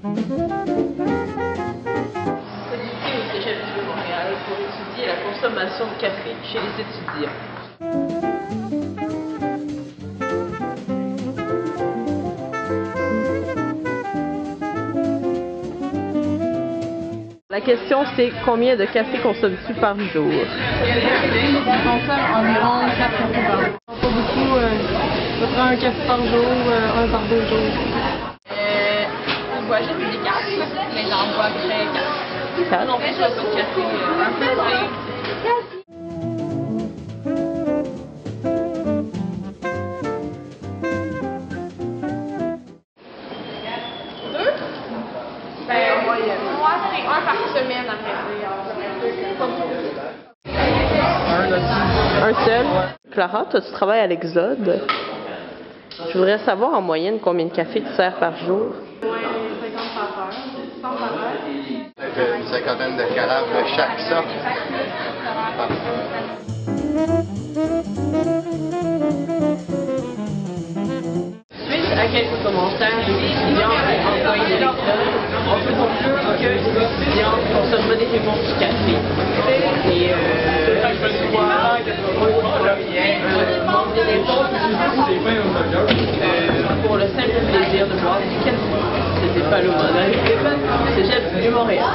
Au Cégep de Montréal pour étudier la consommation de café chez les étudiants. La question c'est combien de café consommes-tu par jour? Je consomme environ 4 cafés par jour. Pas beaucoup, je prends un café par jour, un par 2 jours. Je bois juste des cafés, mais j'en bois à peu près 4. 4. Non plus, je bois pas de café, un peu de thé. Moi, c'est un par semaine à vrai dire. Un seul? Clara, toi tu travailles à l'Exode. Je voudrais savoir en moyenne combien de café tu sers par jour. Moins 50 par heure, 100 par heure. Une cinquantaine de carafes de chaque sorte. Suite à quelques commentaires des étudiants et employés de l'Exode, on peut conclure que les étudiants consomment modérément du café. Et pour le simple plaisir de boire du café. C'était pas le modèle. Cégep de Montréal.